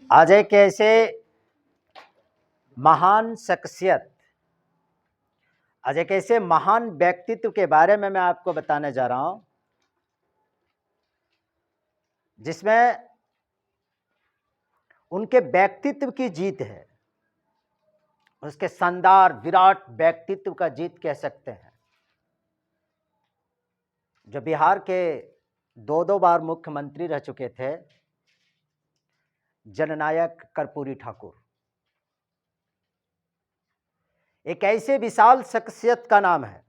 आज एक ऐसे महान शख्सियत, आज एक ऐसे महान व्यक्तित्व के बारे में मैं आपको बताने जा रहा हूं जिसमें उनके व्यक्तित्व की जीत है। उसके शानदार विराट व्यक्तित्व का जीत कह सकते हैं। जो बिहार के दो बार मुख्यमंत्री रह चुके थे, जननायक कर्पूरी ठाकुर। एक ऐसे विशाल शख्सियत का नाम है।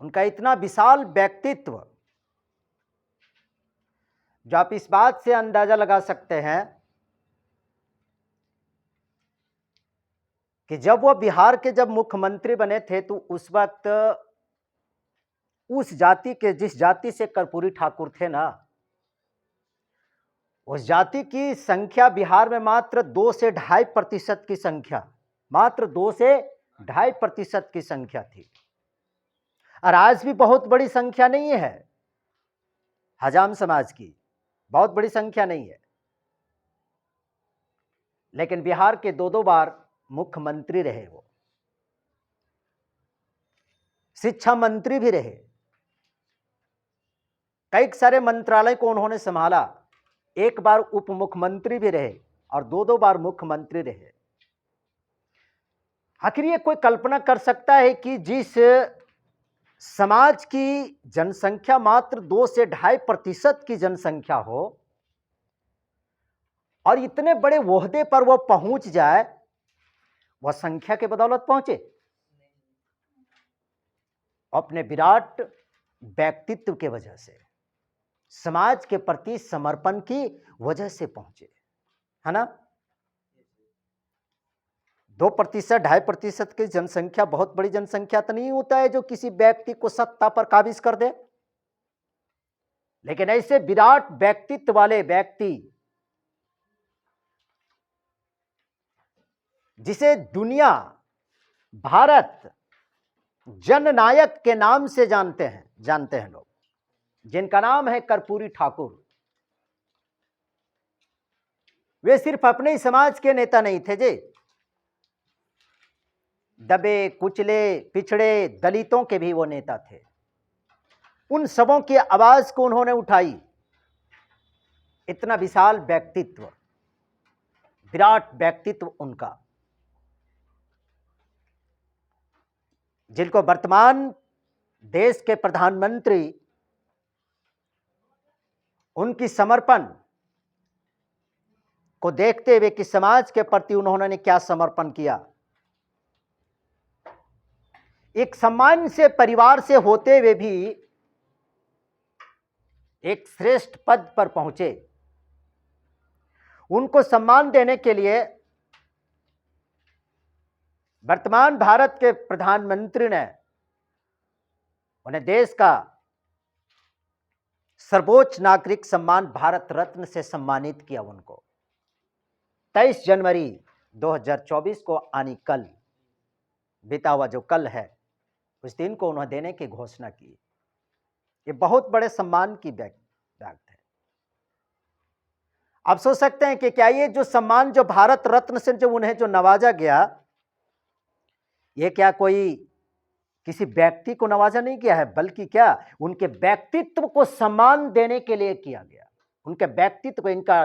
उनका इतना विशाल व्यक्तित्व जो आप इस बात से अंदाजा लगा सकते हैं कि जब वो बिहार के जब मुख्यमंत्री बने थे तो उस वक्त उस जाति के, जिस जाति से कर्पूरी ठाकुर थे ना, उस जाति की संख्या बिहार में मात्र 2 से 2.5% की संख्या, मात्र 2 से 2.5% की संख्या थी। और आज भी बहुत बड़ी संख्या नहीं है। हजाम समाज की बहुत बड़ी संख्या नहीं है, लेकिन बिहार के दो बार मुख्यमंत्री रहे। वो शिक्षा मंत्री भी रहे, कई सारे मंत्रालय को उन्होंने संभाला। एक बार उप मुख्यमंत्री भी रहे और दो बार मुख्यमंत्री रहे। आखिर ये कोई कल्पना कर सकता है कि जिस समाज की जनसंख्या मात्र 2 से 2.5% की जनसंख्या हो और इतने बड़े ओहदे पर वो पहुंच जाए, वह संख्या के बदौलत पहुंचे, अपने विराट व्यक्तित्व के वजह से, समाज के प्रति समर्पण की वजह से पहुंचे, है ना। 2%, 2.5% की जनसंख्या बहुत बड़ी जनसंख्या तो नहीं होता है जो किसी व्यक्ति को सत्ता पर काबिज कर दे, लेकिन ऐसे विराट व्यक्तित्व वाले व्यक्ति जिसे दुनिया, भारत जननायक के नाम से जानते हैं लोग, जिनका नाम है कर्पूरी ठाकुर। वे सिर्फ अपने ही समाज के नेता नहीं थे जी, दबे कुचले पिछड़े दलितों के भी वो नेता थे। उन सबों की आवाज को उन्होंने उठाई। इतना विशाल व्यक्तित्व, विराट व्यक्तित्व उनका, जिनको वर्तमान देश के प्रधानमंत्री उनकी समर्पण को देखते हुए कि समाज के प्रति उन्होंने क्या समर्पण किया, एक सम्मान से परिवार से होते हुए भी एक श्रेष्ठ पद पर पहुंचे। उनको सम्मान देने के लिए वर्तमान भारत के प्रधानमंत्री ने उन्हें देश का सर्वोच्च नागरिक सम्मान भारत रत्न से सम्मानित किया। उनको 23 जनवरी 2024 को आनी कल, बीता हुआ जो कल है, उस दिन को उन्होंने देने की घोषणा की। ये बहुत बड़े सम्मान की बात है। आप सोच सकते हैं कि क्या ये जो सम्मान, जो भारत रत्न से जो उन्हें जो नवाजा गया, ये क्या कोई किसी व्यक्ति को नवाजा नहीं किया है, बल्कि क्या उनके व्यक्तित्व को सम्मान देने के लिए किया गया। उनके व्यक्तित्व को, इनका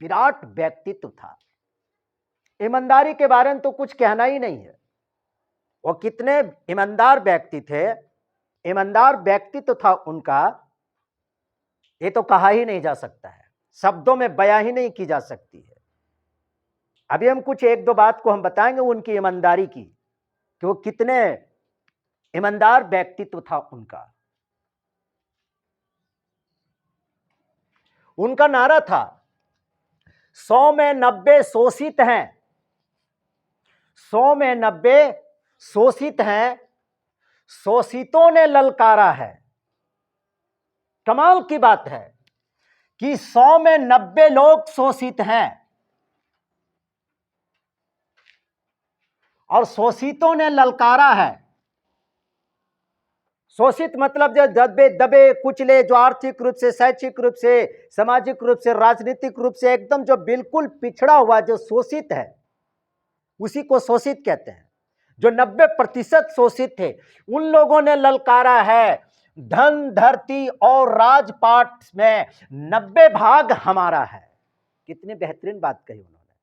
विराट व्यक्तित्व था। ईमानदारी के बारे में तो कुछ कहना ही नहीं है। वो कितने ईमानदार व्यक्ति थे, ईमानदार व्यक्तित्व था उनका, ये तो कहा ही नहीं जा सकता है, शब्दों में बयां ही नहीं की जा सकती है। अभी हम कुछ एक दो बात को हम बताएंगे उनकी ईमानदारी की, कि वो कितने ईमानदार व्यक्तित्व था उनका। उनका नारा था, 100 में 90 शोषित हैं, 100 में 90 शोषित हैं, शोषितों ने ललकारा है। कमाल की बात है कि 100 में 90 लोग शोषित हैं और शोषितों ने ललकारा है। शोषित मतलब जो दबे दबे कुचले, जो आर्थिक रूप से, शैक्षिक रूप से, सामाजिक रूप से, राजनीतिक रूप से एकदम जो बिल्कुल पिछड़ा हुआ, जो शोषित है, उसी को शोषित कहते हैं। जो 90% शोषित थे, उन लोगों ने ललकारा है, धन, धरती और राजपाट में 90 भाग हमारा है। कितनी बेहतरीन बात कही उन्होंने।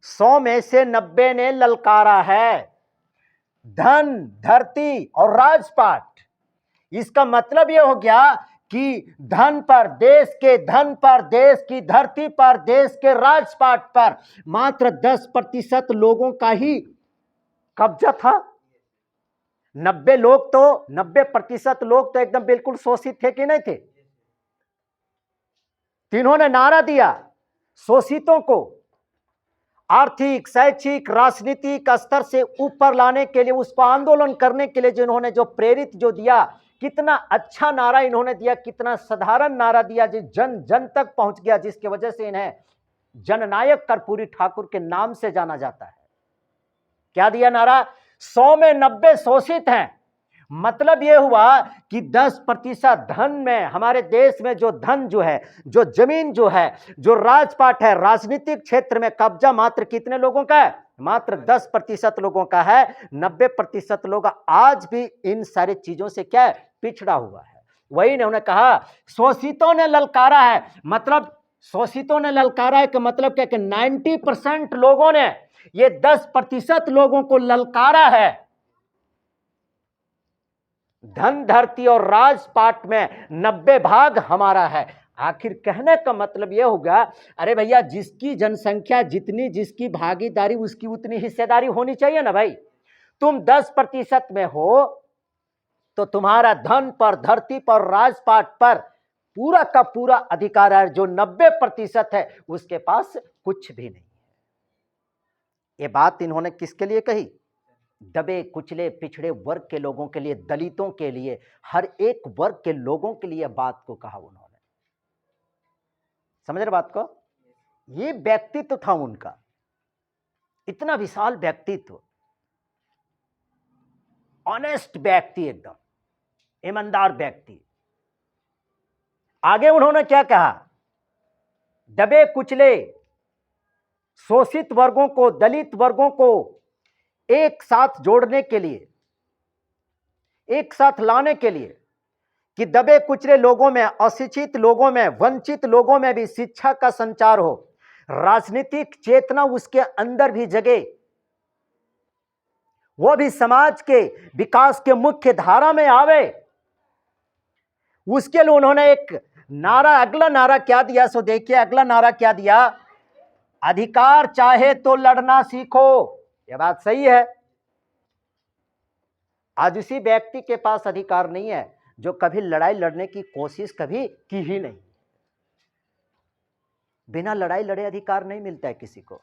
100 में से 90 ने ललकारा है, धन, धरती और राजपाट। इसका मतलब यह हो गया कि धन पर, देश के धन पर, देश की धरती पर, देश के राजपाट पर मात्र 10% लोगों का ही कब्जा था। 90% लोग तो एकदम बिल्कुल शोषित थे कि नहीं थे। इन्होंने नारा दिया शोषितों को आर्थिक, शैक्षिक, राजनीतिक स्तर से ऊपर लाने के लिए, उसको आंदोलन करने के लिए जिन्होंने जो प्रेरित जो दिया, कितना अच्छा नारा इन्होंने दिया, कितना साधारण नारा दिया, जो जन जन तक पहुंच गया, जिसकी वजह से इन्हें जननायक कर्पूरी ठाकुर के नाम से जाना जाता है। क्या दिया नारा? 100 में 90 शोषित हैं। मतलब यह हुआ कि 10% धन में, हमारे देश में जो धन जो है, जो जमीन जो है, जो राजपाट है, राजनीतिक क्षेत्र में कब्जा मात्र कितने लोगों का है? मात्र 10% लोगों का है। 90% लोग आज भी इन सारी चीजों से क्या है? पिछड़ा हुआ है। वही उन्होंने कहा शोषितों ने ललकारा है। मतलब शोषितों ने ललकारा है का मतलब क्या कि 90% लोगों ने ये 10% लोगों को ललकारा है। धन, धरती और राजपाट में 90 भाग हमारा है। आखिर कहने का मतलब यह होगा, अरे भैया, जिसकी जनसंख्या जितनी, जिसकी भागीदारी, उसकी उतनी हिस्सेदारी होनी चाहिए ना भाई। तुम 10% में हो तो तुम्हारा धन पर, धरती पर, राजपाट पर पूरा का पूरा अधिकार है। जो 90% है उसके पास कुछ भी नहीं है। ये बात इन्होंने किसके लिए कही? दबे कुचले पिछड़े वर्ग के लोगों के लिए, दलितों के लिए, हर एक वर्ग के लोगों के लिए बात को कहा उन्होंने। समझ रहे बात को? ये व्यक्तित्व था उनका, इतना विशाल व्यक्तित्व, ऑनेस्ट व्यक्ति, एकदम ईमानदार व्यक्ति। आगे उन्होंने क्या कहा? दबे कुचले शोषित वर्गों को, दलित वर्गों को एक साथ जोड़ने के लिए, एक साथ लाने के लिए कि दबे कुचले लोगों में, अशिक्षित लोगों में, वंचित लोगों में भी शिक्षा का संचार हो, राजनीतिक चेतना उसके अंदर भी जगे, वो भी समाज के विकास के मुख्य धारा में आवे। उसके लिए उन्होंने एक नारा, अगला नारा क्या दिया? सो देखिए, अगला नारा क्या दिया? अधिकार चाहे तो लड़ना सीखो। यह बात सही है। आज उसी व्यक्ति के पास अधिकार नहीं है जो कभी लड़ाई लड़ने की कोशिश कभी की ही नहीं। बिना लड़ाई लड़े अधिकार नहीं मिलता है किसी को।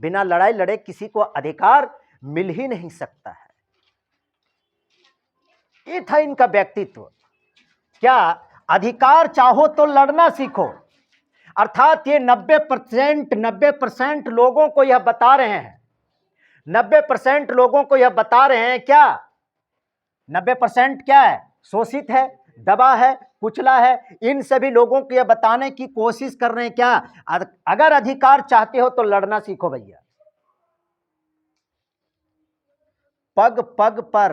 बिना लड़ाई लड़े किसी को अधिकार मिल ही नहीं सकता है। ये था इनका व्यक्तित्व। क्या? अधिकार चाहो तो लड़ना सीखो। अर्थात ये 90% लोगों को यह बता रहे हैं, 90% लोगों को यह बता रहे हैं क्या? 90% क्या है? शोषित है, दबा है, कुचला है। इन सभी लोगों को यह बताने की कोशिश कर रहे हैं क्या? अगर अधिकार चाहते हो तो लड़ना सीखो भैया। पग पग पर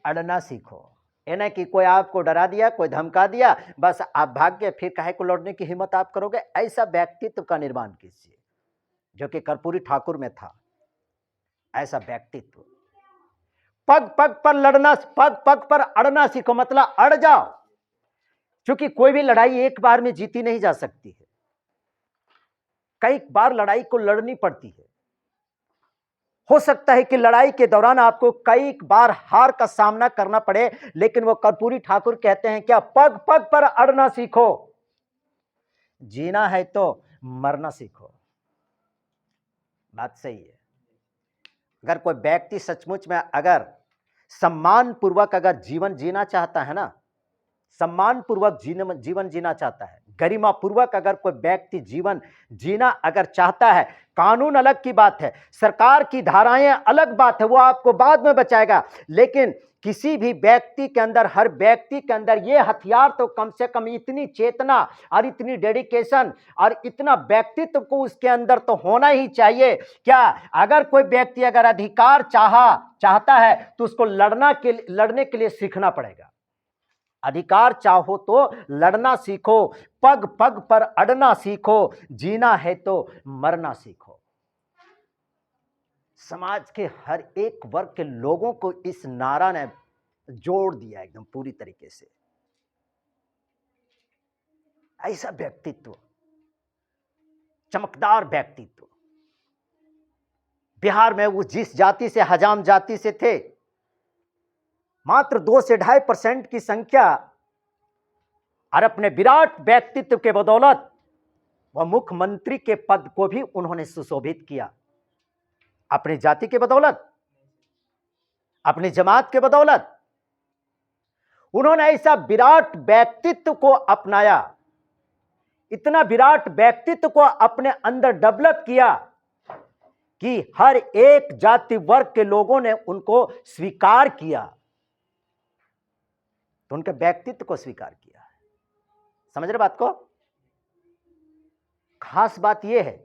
अड़ना सीखो। ये नहीं कि कोई आपको डरा दिया, कोई धमका दिया, बस आप भाग गए, फिर काहे को लड़ने की हिम्मत आप करोगे? ऐसा व्यक्तित्व का निर्माण कीजिए जो कि कर्पूरी ठाकुर में था। ऐसा व्यक्तित्व। पग पग पर लड़ना, पग पग पर अड़ना सीखो, मतलब अड़ जाओ, क्योंकि कोई भी लड़ाई एक बार में जीती नहीं जा सकती है। कई बार लड़ाई को लड़नी पड़ती है। हो सकता है कि लड़ाई के दौरान आपको कई बार हार का सामना करना पड़े, लेकिन वो कर्पूरी ठाकुर कहते हैं क्या? पग पग पर अड़ना सीखो। जीना है तो मरना सीखो। बात सही है। अगर कोई व्यक्ति सचमुच में अगर सम्मान पूर्वक अगर जीवन जीना चाहता है ना, सम्मान पूर्वक जीवन जीना चाहता है, गरिमा पूर्वक अगर कोई व्यक्ति जीवन जीना अगर चाहता है, कानून अलग की बात है, सरकार की धाराएं अलग बात है, वो आपको बाद में बचाएगा, लेकिन किसी भी व्यक्ति के अंदर, हर व्यक्ति के अंदर ये हथियार तो कम से कम इतनी चेतना और इतनी डेडिकेशन और इतना व्यक्तित्व को उसके अंदर तो होना ही चाहिए। क्या अगर कोई व्यक्ति अगर अधिकार चाहता है तो उसको लड़ने के लिए सीखना पड़ेगा। अधिकार चाहो तो लड़ना सीखो, पग पग पर अड़ना सीखो, जीना है तो मरना सीखो। समाज के हर एक वर्ग के लोगों को इस नारा ने जोड़ दिया एकदम पूरी तरीके से। ऐसा व्यक्तित्व, चमकदार व्यक्तित्व। बिहार में वो जिस जाति से, हजाम जाति से थे, मात्र 2 से 2.5% की संख्या, और अपने विराट व्यक्तित्व के बदौलत वह मुख्यमंत्री के पद को भी उन्होंने सुशोभित किया। अपनी जाति के बदौलत, अपनी जमात के बदौलत उन्होंने ऐसा विराट व्यक्तित्व को अपनाया, इतना विराट व्यक्तित्व को अपने अंदर डेवलप किया कि हर एक जाति वर्ग के लोगों ने उनको स्वीकार किया, तो उनके व्यक्तित्व को स्वीकार किया। समझ रहे बात को? खास बात यह है,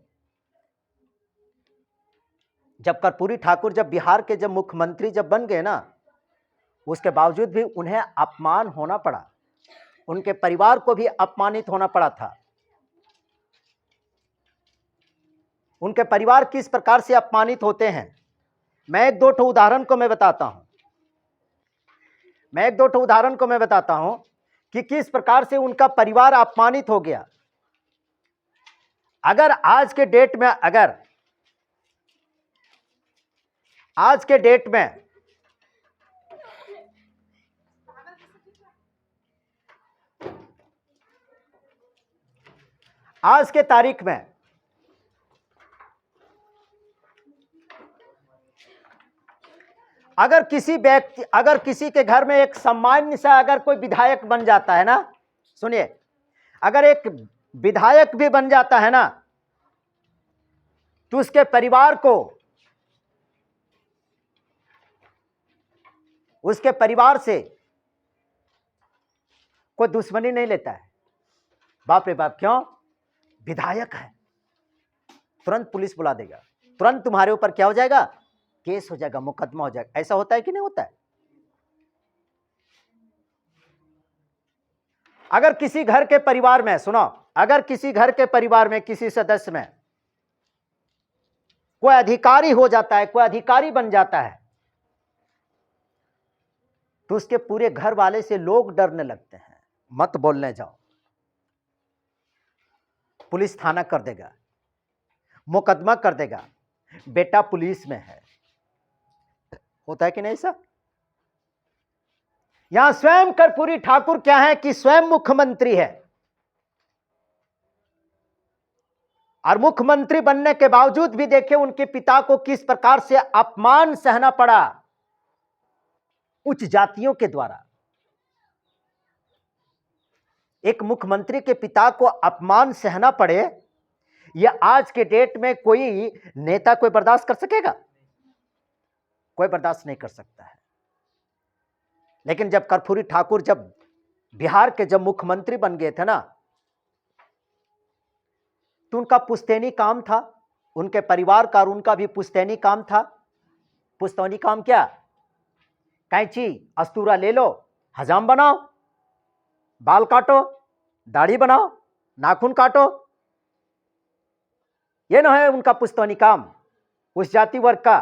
जब कर्पूरी ठाकुर जब बिहार के जब मुख्यमंत्री जब बन गए ना, उसके बावजूद भी उन्हें अपमान होना पड़ा, उनके परिवार को भी अपमानित होना पड़ा था। उनके परिवार किस प्रकार से अपमानित होते हैं, मैं एक दो उदाहरण को मैं बताता हूं कि किस प्रकार से उनका परिवार अपमानित हो गया। अगर आज के डेट में आज के तारीख में अगर किसी के घर में एक सामान्य सा अगर कोई विधायक बन जाता है ना, सुनिए, अगर एक विधायक भी बन जाता है ना, तो उसके परिवार को, उसके परिवार से कोई दुश्मनी नहीं लेता है। बाप रे बाप, क्यों? विधायक है, तुरंत पुलिस बुला देगा, तुरंत तुम्हारे ऊपर क्या हो जाएगा, केस हो जाएगा, मुकदमा हो जाएगा। ऐसा होता है कि नहीं होता है? अगर किसी घर के परिवार में, सुनो, अगर किसी घर के परिवार में किसी सदस्य में कोई अधिकारी हो जाता है, कोई अधिकारी बन जाता है, तो उसके पूरे घर वाले से लोग डरने लगते हैं, मत बोलने जाओ, पुलिस थाना कर देगा, मुकदमा कर देगा, बेटा पुलिस में है। होता है कि नहीं सर? यहां स्वयं कर्पूरी ठाकुर क्या है कि स्वयं मुख्यमंत्री है, और मुख्यमंत्री बनने के बावजूद भी देखिए उनके पिता को किस प्रकार से अपमान सहना पड़ा उच्च जातियों के द्वारा। एक मुख्यमंत्री के पिता को अपमान सहना पड़े, यह आज के डेट में कोई नेता कोई बर्दाश्त कर सकेगा? कोई बर्दाश्त नहीं कर सकता है। लेकिन जब कर्पूरी ठाकुर जब बिहार के जब मुख्यमंत्री बन गए थे ना, तो उनका पुश्तैनी काम था, उनके परिवार का और उनका भी पुश्तैनी काम था। पुश्तैनी काम क्या? कैंची अस्तूरा ले लो, हजाम बनाओ, बाल काटो, दाढ़ी बनाओ, नाखून काटो, यह ना है उनका पुश्तैनी काम उस जाति वर्ग का।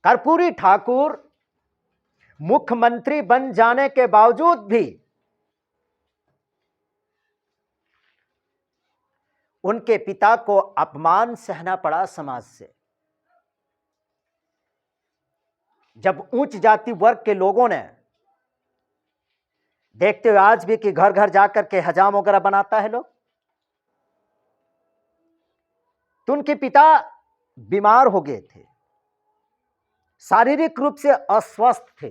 कर्पूरी ठाकुर मुख्यमंत्री बन जाने के बावजूद भी उनके पिता को अपमान सहना पड़ा समाज से। जब उच्च जाति वर्ग के लोगों ने, देखते हुए आज भी कि घर घर जाकर के हजाम वगैरह बनाता है लोग, तो उनके पिता बीमार हो गए थे, शारीरिक रूप से अस्वस्थ थे,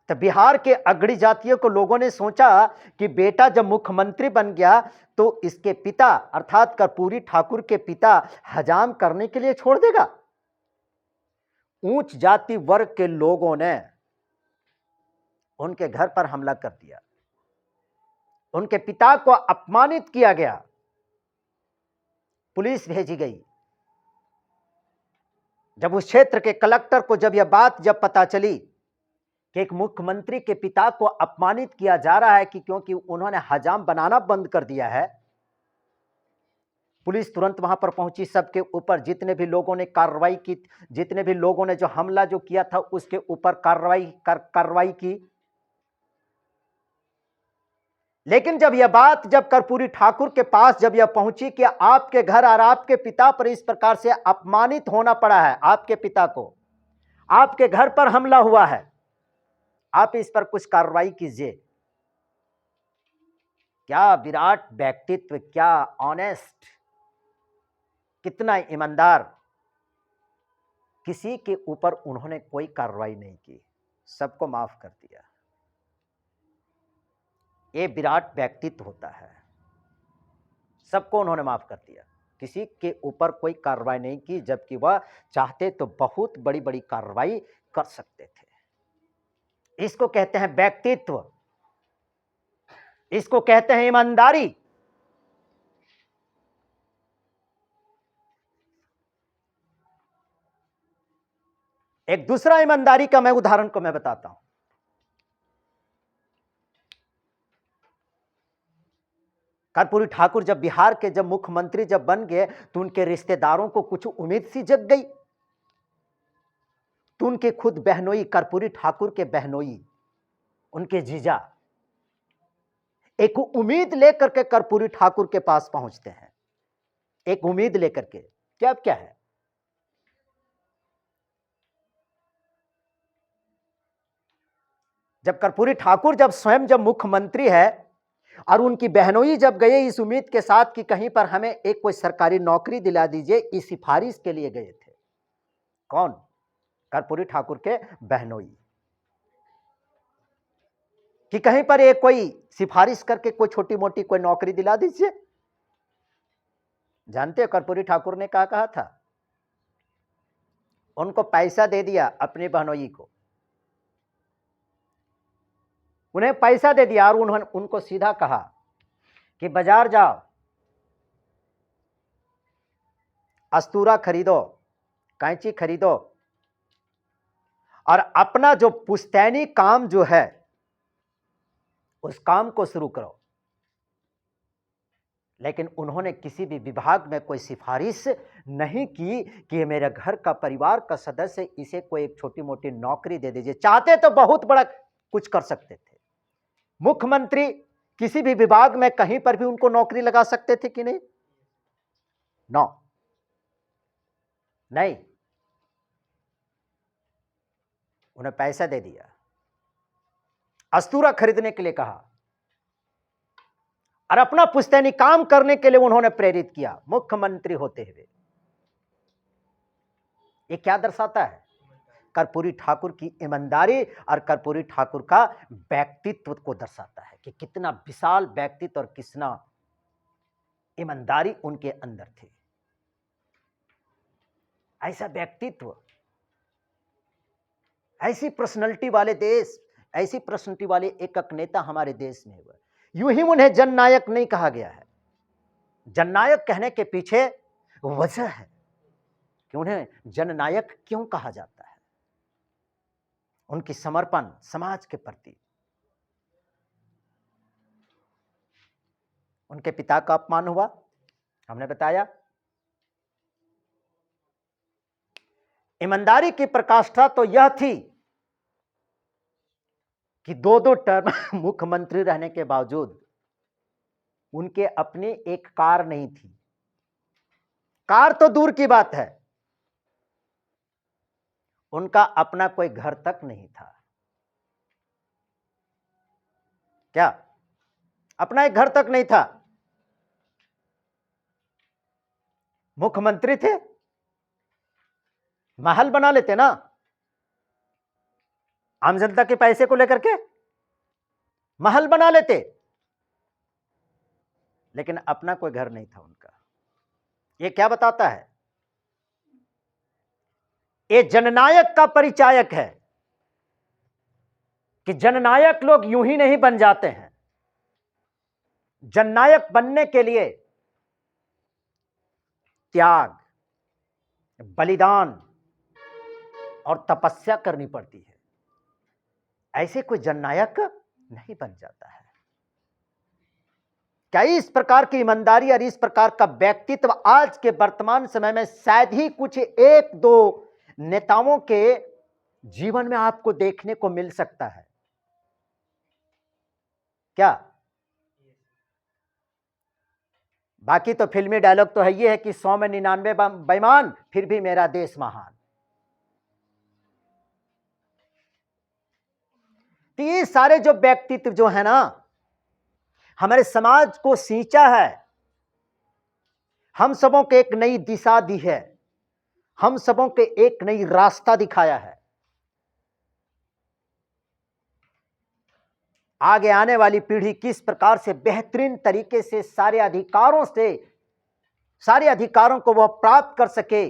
तो बिहार के अगड़ी जातियों को लोगों ने सोचा कि बेटा जब मुख्यमंत्री बन गया तो इसके पिता अर्थात कर्पूरी ठाकुर के पिता हजाम करने के लिए छोड़ देगा। ऊंच जाति वर्ग के लोगों ने उनके घर पर हमला कर दिया, उनके पिता को अपमानित किया गया, पुलिस भेजी गई। जब उस क्षेत्र के कलेक्टर को जब यह बात पता चली कि एक मुख्यमंत्री के पिता को अपमानित किया जा रहा है कि क्योंकि उन्होंने हजाम बनाना बंद कर दिया है, पुलिस तुरंत वहां पर पहुंची। सबके ऊपर जितने भी लोगों ने कार्रवाई की, जितने भी लोगों ने जो हमला जो किया था उसके ऊपर कार्रवाई की। लेकिन जब यह बात जब कर्पूरी ठाकुर के पास जब यह पहुंची कि आपके घर और आपके पिता पर इस प्रकार से अपमानित होना पड़ा है, आपके पिता को आपके घर पर हमला हुआ है, आप इस पर कुछ कार्रवाई कीजिए। क्या विराट व्यक्तित्व, क्या ऑनेस्ट, कितना ईमानदार। किसी के ऊपर उन्होंने कोई कार्रवाई नहीं की, सबको माफ कर दिया। ये विराट व्यक्तित्व होता है। सबको उन्होंने माफ कर दिया, किसी के ऊपर कोई कार्रवाई नहीं की, जबकि वह चाहते तो बहुत बड़ी बड़ी कार्रवाई कर सकते थे। इसको कहते हैं व्यक्तित्व, इसको कहते हैं ईमानदारी। एक दूसरा ईमानदारी का मैं उदाहरण को मैं बताता हूं। कर्पूरी ठाकुर जब बिहार के जब मुख्यमंत्री जब बन गए तो उनके रिश्तेदारों को कुछ उम्मीद सी जग गई। तो उनके खुद बहनोई, कर्पूरी ठाकुर के बहनोई, उनके जीजा एक उम्मीद लेकर के कर्पूरी ठाकुर के पास पहुंचते हैं, एक उम्मीद लेकर के। क्या है? जब कर्पूरी ठाकुर जब स्वयं जब मुख्यमंत्री है और उनकी बहनोई जब गए इस उम्मीद के साथ कि कहीं पर हमें एक कोई सरकारी नौकरी दिला दीजिए, इस सिफारिश के लिए गए थे। कौन? कर्पूरी ठाकुर के बहनोई, कि कहीं पर एक कोई सिफारिश करके कोई छोटी मोटी कोई नौकरी दिला दीजिए। जानते हो कर्पूरी ठाकुर ने क्या कहा था? उनको पैसा दे दिया, अपनी बहनोई को उन्हें पैसा दे दिया और उन्होंने उनको सीधा कहा कि बाजार जाओ, अस्तूरा खरीदो, कैंची खरीदो और अपना जो पुश्तैनी काम जो है उस काम को शुरू करो। लेकिन उन्होंने किसी भी विभाग में कोई सिफारिश नहीं की कि मेरे घर का परिवार का सदस्य, इसे कोई एक छोटी मोटी नौकरी दे दीजिए। चाहते तो बहुत बड़ा कुछ कर सकते थे। मुख्यमंत्री किसी भी विभाग में कहीं पर भी उनको नौकरी लगा सकते थे कि नहीं? नहीं, उन्हें पैसा दे दिया, अस्तूरा खरीदने के लिए कहा और अपना पुश्तैनी काम करने के लिए उन्होंने प्रेरित किया मुख्यमंत्री होते हुए। ये क्या दर्शाता है? कर्पूरी ठाकुर की ईमानदारी और कर्पूरी ठाकुर का व्यक्तित्व को दर्शाता है कि कितना विशाल व्यक्तित्व और कितना ईमानदारी उनके अंदर थी। ऐसा व्यक्तित्व, ऐसी पर्सनैलिटी वाले देश, ऐसी पर्सनैलिटी वाले एक नेता हमारे देश में हुए। यूं ही उन्हें जननायक नहीं कहा गया है। जननायक कहने के पीछे वजह है कि उन्हें जननायक क्यों कहा जाता है। उनकी समर्पण समाज के प्रति। उनके पिता का अपमान हुआ, हमने बताया। ईमानदारी की प्रकाष्ठा तो यह थी कि दो टर्म मुख्यमंत्री रहने के बावजूद उनके अपने एक कार नहीं थी। कार तो दूर की बात है, उनका अपना कोई घर तक नहीं था। क्या? अपना एक घर तक नहीं था। मुख्यमंत्री थे, महल बना लेते ना, आम जनता के पैसे को लेकर के महल बना लेते, लेकिन अपना कोई घर नहीं था उनका। ये क्या बताता है? ये जननायक का परिचायक है कि जननायक लोग यूं ही नहीं बन जाते हैं। जननायक बनने के लिए त्याग, बलिदान और तपस्या करनी पड़ती है। ऐसे कोई जननायक नहीं बन जाता है। क्या इस प्रकार की ईमानदारी और इस प्रकार का व्यक्तित्व आज के वर्तमान समय में शायद ही कुछ एक दो नेताओं के जीवन में आपको देखने को मिल सकता है क्या? बाकी तो फिल्मी डायलॉग तो है ये है कि 100 में 99 बेईमान फिर भी मेरा देश महान। तो ये सारे जो व्यक्तित्व जो है ना, हमारे समाज को सींचा है, हम सबों को एक नई दिशा दी है, हम सबों के एक नई रास्ता दिखाया है। आगे आने वाली पीढ़ी किस प्रकार से बेहतरीन तरीके से सारे अधिकारों को वह प्राप्त कर सके,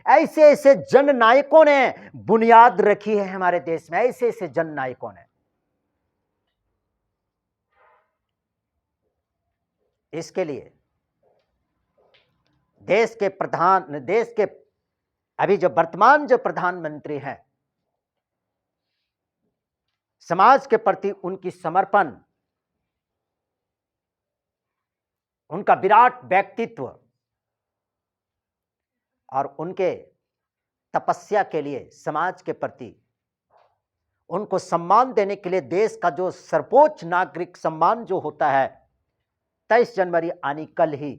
ऐसे ऐसे जननायकों ने बुनियाद रखी है हमारे देश में। ऐसे ऐसे जननायकों ने, इसके लिए देश के अभी जो वर्तमान जो प्रधानमंत्री हैं, समाज के प्रति उनकी समर्पण, उनका विराट व्यक्तित्व और उनके तपस्या के लिए समाज के प्रति उनको सम्मान देने के लिए देश का जो सर्वोच्च नागरिक सम्मान जो होता है 23 जनवरी आनी कल ही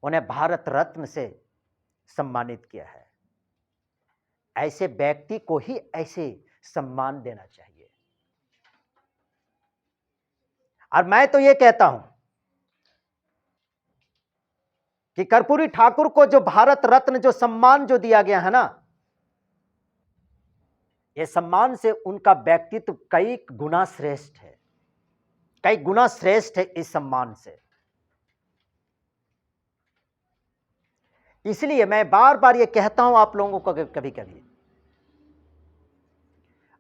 उन्हें भारत रत्न से सम्मानित किया है। ऐसे व्यक्ति को ही ऐसे सम्मान देना चाहिए। और मैं तो ये कहता हूं कि कर्पूरी ठाकुर को जो भारत रत्न जो सम्मान जो दिया गया है ना, ये सम्मान से उनका व्यक्तित्व कई गुना श्रेष्ठ है, कई गुना श्रेष्ठ है इस सम्मान से। इसलिए मैं बार बार ये कहता हूं आप लोगों को, कभी कभी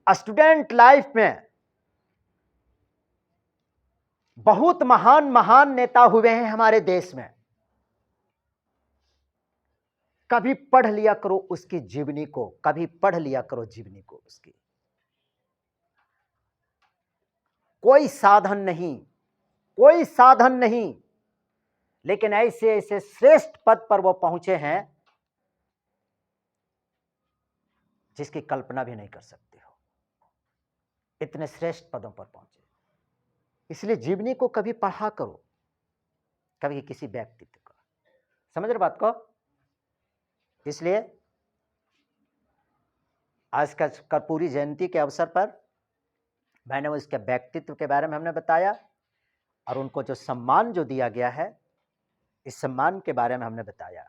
स्टूडेंट लाइफ में बहुत महान महान नेता हुए हैं हमारे देश में। कभी पढ़ लिया करो उसकी जीवनी को, कभी पढ़ लिया करो जीवनी को उसकी। कोई साधन नहीं, कोई साधन नहीं, लेकिन ऐसे ऐसे श्रेष्ठ पद पर वो पहुंचे हैं जिसकी कल्पना भी नहीं कर सकते हो। इतने श्रेष्ठ पदों पर पहुंचे। इसलिए जीवनी को कभी पढ़ा करो, कभी किसी व्यक्तित्व का। समझ रहे बात को? इसलिए आज का कर्पूरी जयंती के अवसर पर मैंने उसके व्यक्तित्व के बारे में हमने बताया और उनको जो सम्मान जो दिया गया है, इस सम्मान के बारे में हमने बताया।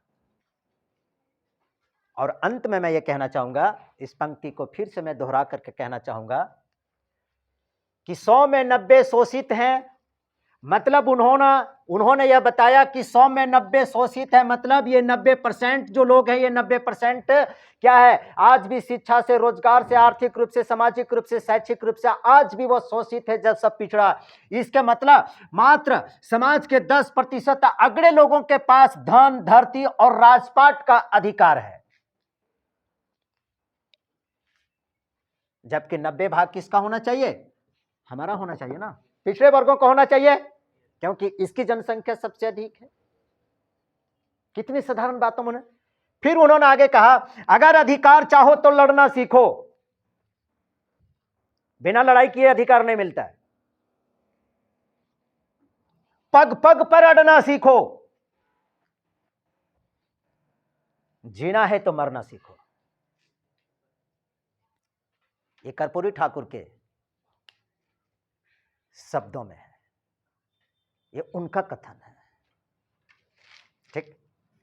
और अंत में मैं ये कहना चाहूंगा, इस पंक्ति को फिर से मैं दोहरा करके कहना चाहूंगा कि 100 में 90 शोषित हैं। मतलब उन्होंने यह बताया कि 100 में 90 शोषित है, मतलब ये 90% जो लोग हैं, ये 90% क्या है, आज भी शिक्षा से, रोजगार से, आर्थिक रूप से, सामाजिक रूप से, शैक्षिक रूप से आज भी वो शोषित है, जब सब पिछड़ा। इसके मतलब मात्र समाज के 10% अगड़े लोगों के पास धन, धरती और राजपाट का अधिकार है, जबकि 90 भाग किसका होना चाहिए? हमारा होना चाहिए ना, पिछड़े वर्गों का होना चाहिए, क्योंकि इसकी जनसंख्या सबसे अधिक है। कितनी साधारण बातों में। फिर उन्होंने आगे कहा, अगर अधिकार चाहो तो लड़ना सीखो। बिना लड़ाई किए अधिकार नहीं मिलता है। पग पग पर अड़ना सीखो, जीना है तो मरना सीखो। ये कर्पूरी ठाकुर के शब्दों में है, ये उनका कथन है। ठीक।